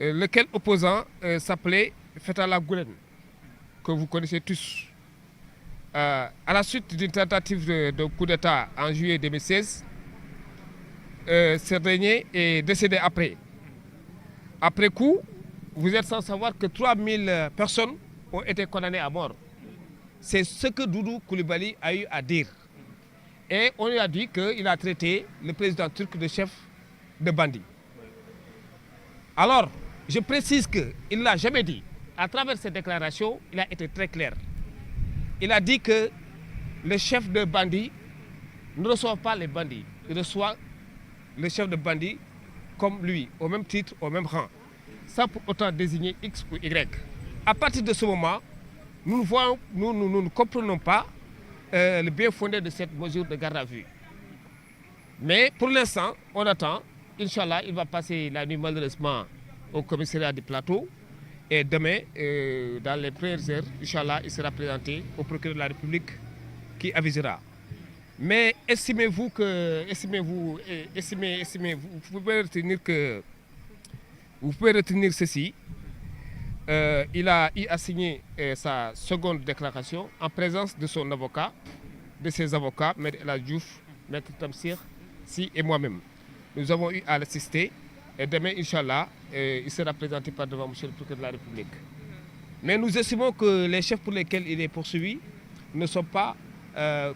lequel opposant s'appelait Fethullah Gülen, que vous connaissez tous. À la suite d'une tentative de coup d'État en juillet 2016, ce dernier est décédé après. Après coup, vous êtes sans savoir que 3000 personnes ont été condamnées à mort. C'est ce que Doudou Coulibaly a eu à dire. Et on lui a dit qu'il a traité le président turc de chef de bandit. Alors, je précise qu'il ne l'a jamais dit. À travers cette déclaration, il a été très clair. Il a dit que le chef de bandit ne reçoit pas les bandits. Il reçoit le chef de bandit comme lui, au même titre, au même rang, sans pour autant désigner X ou Y. À partir de ce moment, nous ne comprenons pas le bien fondé de cette mesure de garde à vue. Mais pour l'instant, on attend. Inch'Allah, il va passer la nuit malheureusement au commissariat du plateau. Et demain, dans les premières heures, Inch'Allah, il sera présenté au procureur de la République qui avisera. Mais estimez-vous, vous pouvez retenir ceci. Il a signé sa seconde déclaration en présence de son avocat, de ses avocats, M. El Hadji Diouf, M. Tamsir, Si et moi-même. Nous avons eu à l'assister et demain, Inch'Allah, il sera présenté par devant M. le procureur de la République. Mais nous estimons que les chefs pour lesquels il est poursuivi ne sont pas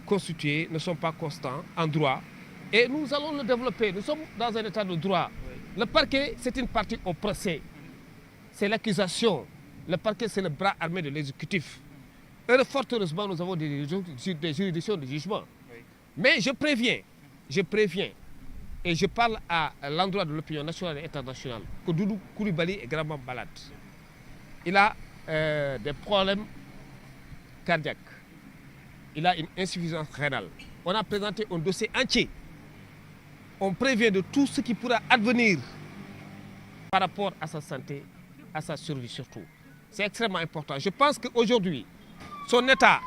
constitués, ne sont pas constants en droit. Et nous allons le développer. Nous sommes dans un état de droit. Le parquet, c'est une partie au procès. C'est l'accusation. Le parquet, c'est le bras armé de l'exécutif. Et fort heureusement, nous avons des juridictions de jugement. Mais je préviens, et je parle à l'endroit de l'opinion nationale et internationale, que Doudou Coulibaly est gravement malade. Il a des problèmes cardiaques. Il a une insuffisance rénale. On a présenté un dossier entier. On prévient de tout ce qui pourra advenir par rapport à sa santé, à sa survie surtout. C'est extrêmement important. Je pense qu'aujourd'hui, son état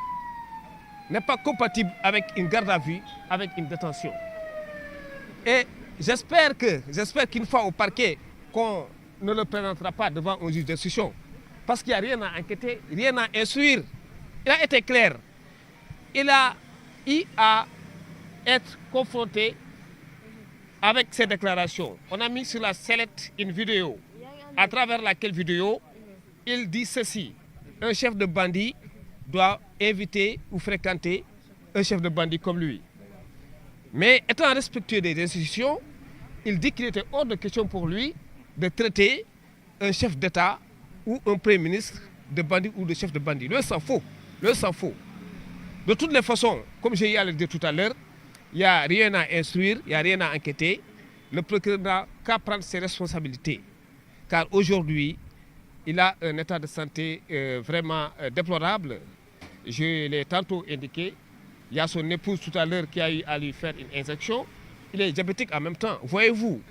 n'est pas compatible avec une garde à vue, avec une détention. Et j'espère qu'une fois au parquet, qu'on ne le présentera pas devant un juge d'instruction. Parce qu'il n'y a rien à enquêter, rien à instruire. Il a été clair. Il a eu à être confronté avec ces déclarations. On a mis sur la sellette une vidéo, à travers laquelle vidéo, il dit ceci. Un chef de bandit doit inviter ou fréquenter un chef de bandit comme lui. Mais étant respectueux des institutions, il dit qu'il était hors de question pour lui de traiter un chef d'État ou un premier ministre de bandit ou de chef de bandit. Le s'en faut. De toutes les façons, comme j'ai eu à le dire tout à l'heure, il n'y a rien à instruire, il n'y a rien à enquêter. Le procureur n'a qu'à prendre ses responsabilités. Car aujourd'hui, il a un état de santé vraiment déplorable. Je l'ai tantôt indiqué. Il y a son épouse tout à l'heure qui a eu à lui faire une injection. Il est diabétique en même temps, voyez-vous.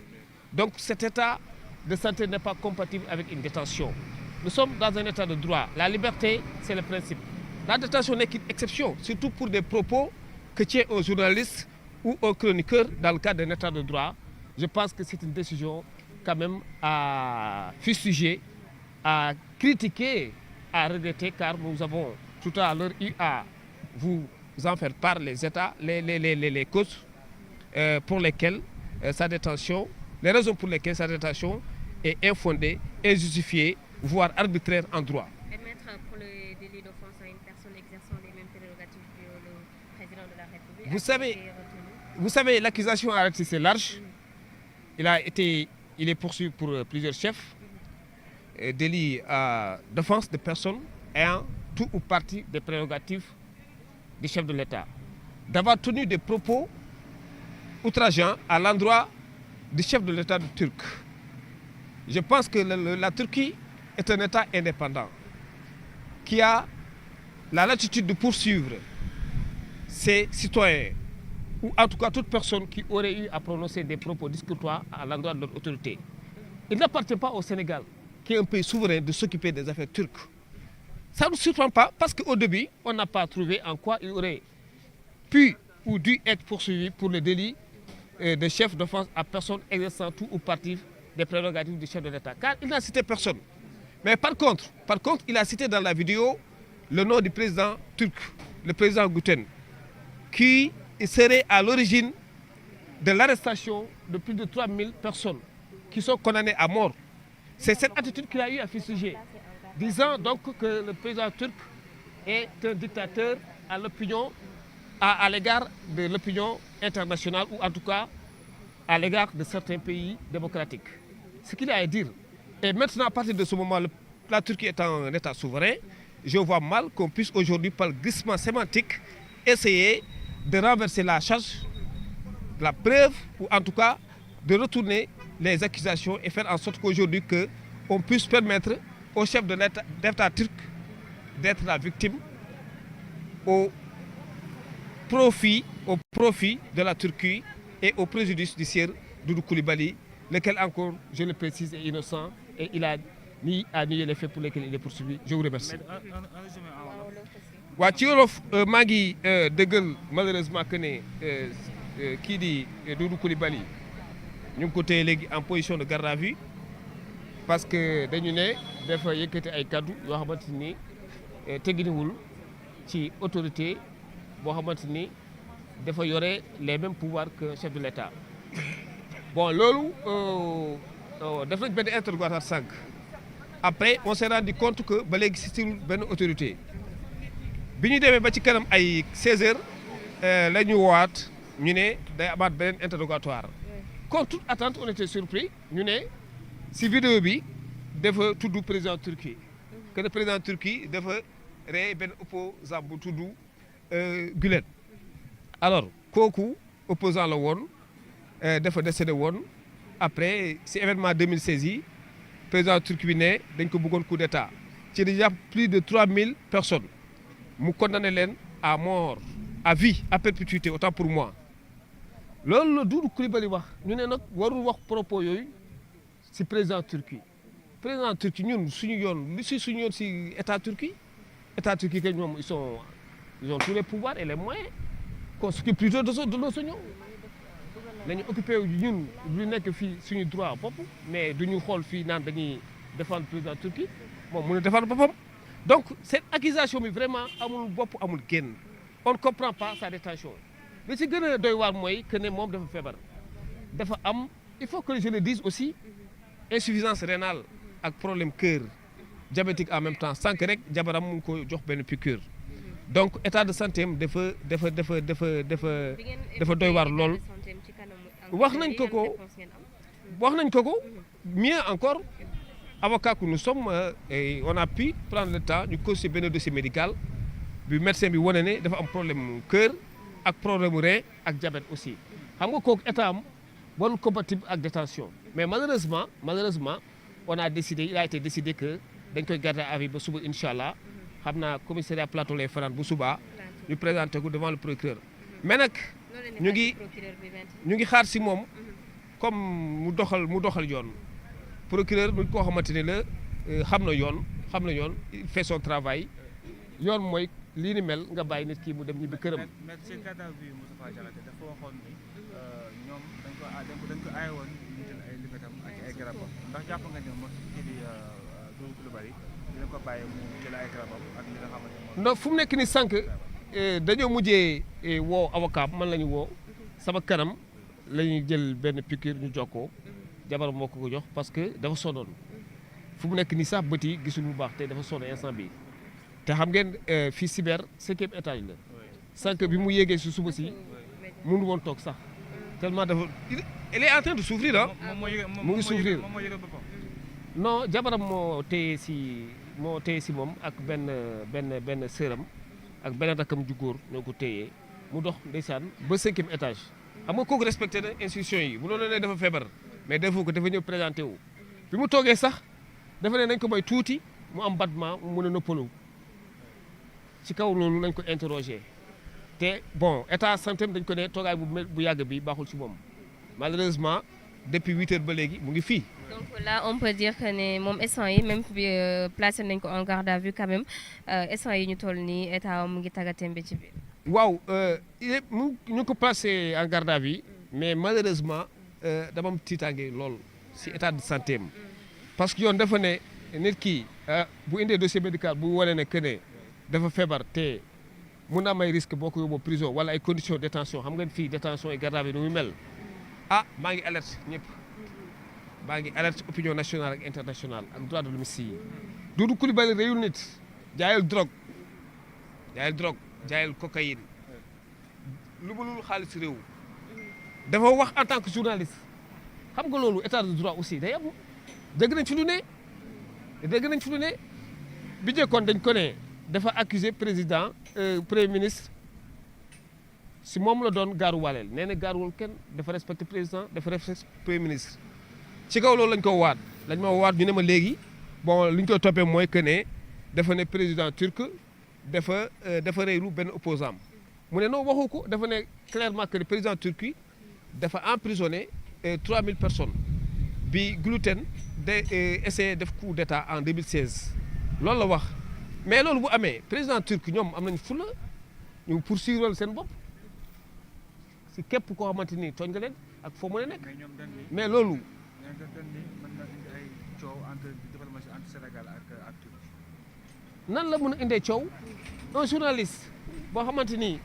Donc cet état de santé n'est pas compatible avec une détention. Nous sommes dans un état de droit. La liberté, c'est le principe. La détention n'est qu'une exception, surtout pour des propos que tient un journaliste ou un chroniqueur dans le cadre d'un état de droit. Je pense que c'est une décision quand même à fustiger, à critiquer, à regretter, car nous avons tout à l'heure eu à vous en faire part les causes pour lesquelles sa détention, les raisons pour lesquelles sa détention est infondée, injustifiée, voire arbitraire en droit. Et maître, pour le délit d'offense à une personne exerçant les mêmes prérogatives que le président de la République. Vous savez, l'accusation a ratissé large. Il est poursuivi pour plusieurs chefs. Délit d'offense de personnes ayant tout ou partie des prérogatives du chef de l'État. D'avoir tenu des propos outrageants à l'endroit du chef de l'État turc. Je pense que la Turquie est un État indépendant qui a la latitude de poursuivre ses citoyens, ou en tout cas toute personne qui aurait eu à prononcer des propos discutatoires à l'endroit de leur autorité. Il n'appartient pas au Sénégal, qui est un pays souverain, de s'occuper des affaires turques. Ça ne nous surprend pas parce qu'au début, on n'a pas trouvé en quoi il aurait pu ou dû être poursuivi pour le délit de chef d'offense à personne exerçant tout ou partie des prérogatives du chef de l'État, car il n'a cité personne. Mais par contre, il a cité dans la vidéo le nom du président turc, le président Guten, qui serait à l'origine de l'arrestation de plus de 3000 personnes qui sont condamnées à mort. C'est cette attitude qu'il a eu à fustiger, disant donc que le président turc est un dictateur à l'opinion, à l'égard de l'opinion internationale, ou en tout cas à l'égard de certains pays démocratiques. Ce qu'il a à dire. Et maintenant, à partir de ce moment, la Turquie étant un État souverain, je vois mal qu'on puisse aujourd'hui, par glissement sémantique, essayer de renverser la charge, la preuve, ou en tout cas de retourner les accusations et faire en sorte qu'aujourd'hui on puisse permettre au chef de l'État turc d'être la victime au profit de la Turquie et au préjudice du sieur Doudou Coulibaly, lequel encore, je le précise, est innocent et il a ni à nier les faits pour lesquels il est poursuivi. Je vous remercie. waa ci wolof maa ngi dëggal malheureusement que ne kii di Doudou Coulibaly ñu ngi ko téye léegi en position de garde à vue parce que dañu ne dafa yëkkati ay kaddu yoo xamante ni teginiwul ci autorité boo xamante ni dafa yore les mêmes pouvoirs que chef de l'État. Bon loolu def nañ benn interrogatoire sànq après on s'est rendu compte que ba léegi si benn autorité bi ñu demee ba ci kanam ay 16h la ñu woowaat ñu ne day amaat beneen interrogatoire. Contre toute attente on était surpris ñu ne si vidéo bi dafa tudd président Turquie que le président Turquie dafa rey benn opposant bu tudd Gülen. Alors kooku opposant la woon dafa décédé woon après si événement 2016 yi président Turquie bi ne dañ ko bëggoon coup d'état ci déjà plus de 3000 personnes mu condamné leen à mort à vie à perpétuité autant pour moi. loolu la Doudou Coulibaly wax ñu ne nag warul wax propos yooyu si président Turquie ñun suñu yoon li si suñu yoon si état Turquie que ñoom ils ont tous les pouvoirs et les moyens qu'on s'occupe plutôt de nos unions nañu occupé ñun lu nekk fii suñu droit bopp mais duñu xool fii naan dañuy défendre président Turquie moom mën a défendre boppam. Donc cette accusation bi vraiment amul bopp amul génn on ne comprend pas sa détention li ci gën a doy waar mooy que ne moom dafa feebar dafa am il faut que je le dise aussi insuffisance rénale ak problème cœur diabétique en même temps sànq rek jabaram mu ngi ko jox benn piqûre donc état de santé am dafa doy waar lool. wax nañ ko ko mieux encore avocat que nous sommes on a pu prendre le temps ñu constituer benn dossier médical bi médecin bi wane ne dafa am problème cœur ak problème rein ak diabète aussi xam nga kooku état am warul compatible ak détention mais malheureusement il a été décidé que dañ koy garder à vue ba suba incha allah xam naa commissariat plateau lay fanaan bu subaa ñu présenté ko devant le procureur mais nag ñu ngi xaar si moom comme mu doxal yoon procureur mu koo xamante ne la xam na yoon il fait son travail yoon mooy lii ni mel nga bàyyi nit kii mu dem ñibbi këram. mais ci garde à vue Moustapha Diakhaté dafa waxoon ni ñoom dañ ko aaye woon ñu jël ay limetam ak ay garabam ndax jàpp nga ne moom kii di Doudou Coulibaly dina ko bàyyi mu jël ay garabam ak li nga xamante ne non fu mu nekk ni sànq dañoo mujjee woo avocat man la ñu woo sama kanam la ñuy jël benn piqûre ñu jokkoo jabar moo ko jox parce que dafa sonoon fu mu nekk ni sax bët yi gisul bu baax te dafa sonn instant bi te xam ngeen fii cyber 5e étage la sànq bi mu yéegee si suba si mënu woon toog sax tellement dafa il est en train de souffrir ah. mu ngi souffrir non jabaram moo téye si moom ak benn sëram ak benn rakkam ju góor ñoo ko téyee mu dox ndeysaan ba 5e étage xam nga kooku respecté na institution yi bu doon ne dafa feebar mais defu ko dafa ñëw présenté wu bi mu toogee sax dafa ne nañ ko may tuuti mu am battement mu mën a noppalu ci kaw loolu nañ ko interroger te bon état santé dañ ko ne toogaay bu yàgg bi baaxul ci moom malheureusement depuis 8 heures ba léegi mu ngi fii. donc là on peut dire que ne moom instant yi même bi placé nañ ko en garde à vue quand même instant yi ñu toll nii état mu ngi tàggatémbe ci biir. waaw ñu ko placé en garde à vue mais malheureusement dama am tiitaange lool si état de santé am parce que yoon dafa ne nit ki bu indee dossier médical bu wane ne que ne dafa feebar te mun na am ay risque boo ko yóbboo prison wala ay conditions de détention xam nga fii détention et garde à vue nu muy mel maa ngi alerte ñëpp maa ngi alerte opinion nationale ak internationale ak droit de l'homme yi Doudou Coulibaly réyul nit jaayal drogue jaayal cocaïne lu mënul xaalis réew dafa wax en tant que journaliste xam nga loolu état de droit aussi day am dégg nañ fi lu ne bi njëkkoon dañ ko ne dafa accuser président premier ministre si moom la doon gaaruwaaleel nee na gaaruwul kenn dafa respecté président dafa respecté premier ministre ci kaw loolu lañ ma waat ñu ne ma léegi bon li ñu koy toppee mooy que ne dafa ne président turc dafa reylu benn opposant mu ne non waxu ko dafa ne clairement que le président turc dafa emprisonné 3000 personnes bi gluten essayé def coup d'état en 2016 loolu la wax mais loolu bu amee président turc ñoom am nañ fula ñu poursuivre seen bopp si képp koo xamante ni tooñ nga leen ak foo mën a nekk mais loolu nan la mën a indee coow un journaliste boo xamante ni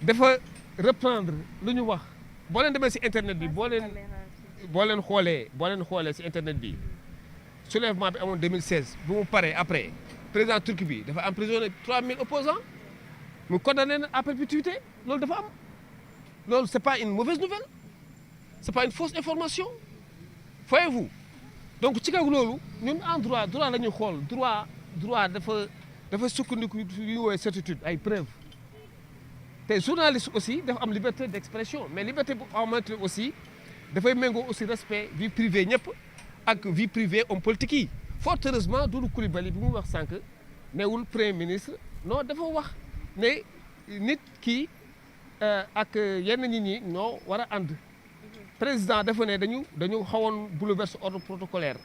dafa reprendre lu ñu wax boo leen demee si internet bi boo leen xoolee si internet bi soulèvement bi amoon 2016 bu mu paree après président turc bi dafa emprisonné 3000 opposants mu condamné leen à perpétuité loolu dafa am loolu c'est pas une mauvaise nouvelle c'est pas une fausse information voyez-vous donc ci kaw loolu ñun en droit la ñuy xool droit dafa sukkandiku yu ñuy woowee certitude ay preuves te journaliste aussi dafa am liberté d'expression mais liberté bu xamante aussi dafay méngoo aussi respect vie privée ñëpp ak vie privée homme politique yi fort heureusement Doudou Coulibaly bi mu wax sànq newul premier ministre non dafa wax ne nit ki ak yenn nit ñi ñoo war a ànd président dafa ne dañu xawoon bouleverse ordre protocolaire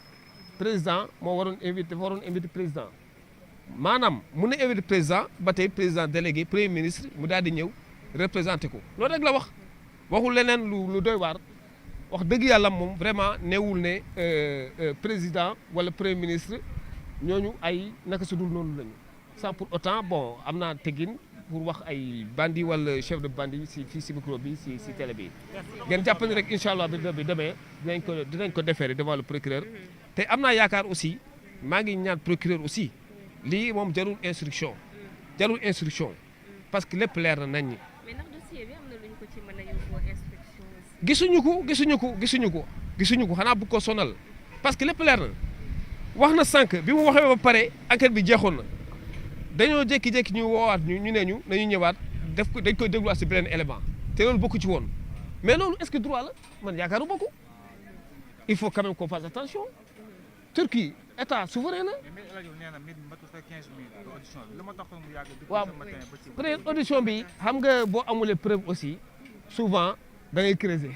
président moo waroon invité président maanaam mun na invité président ba tey président délégué premier ministre mu daal di ñëw représenté ko loolu rek la waxul leneen lu doy waar wax dëgg yàlla moom vraiment neewul ne président wala premier ministre ñooñu ay naka su dul noonu lañu sans pour autant bon am naa teggin pour wax ay bandi wala chef de bandi fii si micro bi si télé bi ngeen jàpp ni rek incha allah bi demee dinañ ko déférer devant le procureur te am naa yaakaar aussi maa ngi ñaan procureur aussi lii moom jarul instruction parce que lépp leer na nañ ñi. mais ndax dossier bi am na lu ñu ko ci mën a yóbbu instruction gisuñu ko xanaa bu ko sonal parce que lépp leer na wax na sànq bi mu waxee ba pare enquête bi jeexoon na dañoo jékki-jékki ñu woowaat ñu ne ñu nañu ñëwaat def ko dañ koy dégluwaat si beneen élément te loolu bokku ci woon mais loolu est-ce que droit la man yaakaaru bokku il faut quand même qu'on fasse attention Turquie état souverain la. waaw peut-être audition bi xam nga boo amulee preuve aussi souvent da ngay creuser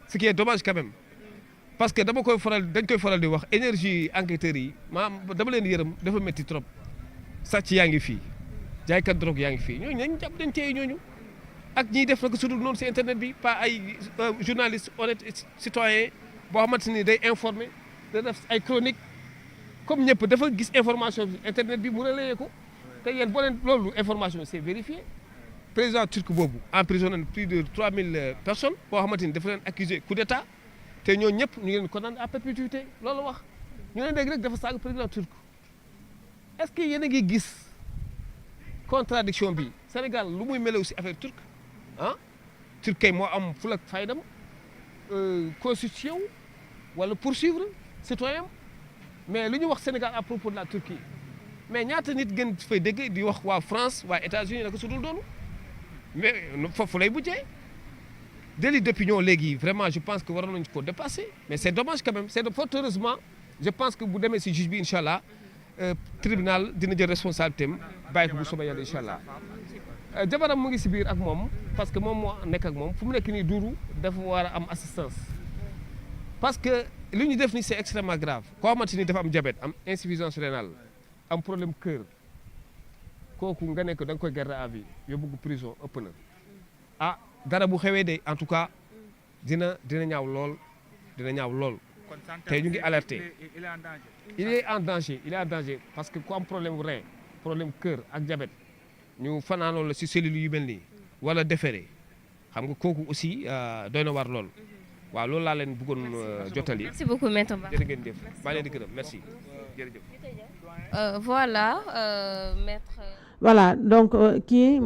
ce qui est dommage quand même parce que dañ koy faral di wax énergie enquêteurs yi dama leen yërëm dafa métti trop sàcc yaa ngi fii jaaykat drogue yaa ngi fii ñooñu nañ jàpp dañ téye ñooñu ak ñiy def naka sudul noonu si internet bi pas ay journaliste honnête citoyen boo xamante ni day informer da def ay chronique comme ñëpp dafa gis information bi internet bi mu relayé ko te yéen boo leen loolu information c'est vérifié président turc boobu emprisonné plus de 3000 personnes boo xamante ni dafa leen accusé coup d'état te ñoo ñëpp ñu ngi leen condamné à perpétuité loolu wax ñu leen dégg rek dafa saaga président turc est-ce que yéen a ngi gis contradiction bi Sénégal lu muy melew si affaire turque turc kay moo am ful ak faydam constitution wala poursuivre citoyen mais lu ñu wax Sénégal à propos de la Turquie mais ñaata nit gën fay dégg di wax waa France waa États-Unis naka su dul doonu mais foofu lay mujjee délit d'opinion léegi vraiment je pense que waroon nañu ko dépasser mais c'est dommage quand même fort heureusement je pense que bu demee si juge bi incha allah tribunal dina jël responsabilité am bàyyi ko bu soobee yàlla incha allah jabaram mu ngi si biir ak moom parce que moom moo nekk ak moom fu mu nekk nii Doudou dafa war a am assistance parce que li ñu def ni c'est extrêmement grave koo xamante ni dafa am diabète am insuffisance rénale am problème cœur kooku nga nekk da nga koy garder à vue yóbbu ko prison ëpp na dara bu xewee de en tout cas dina ñaaw lool kon santé tey ñu ngi alerté il est en danger. il est en danger parce que ku am problème bu rein problème cœur ak diabète ñu fanaanoo la si cellules yu mel nii wala déféré xam nga kooku aussi doy na war lool waaw loolu laa leen bëggoon jottali. merci beaucoup maître Ba. jërë ngeen jëf maa leen di gërëm merci jërëjëf. Voilà maître. voilà donc kii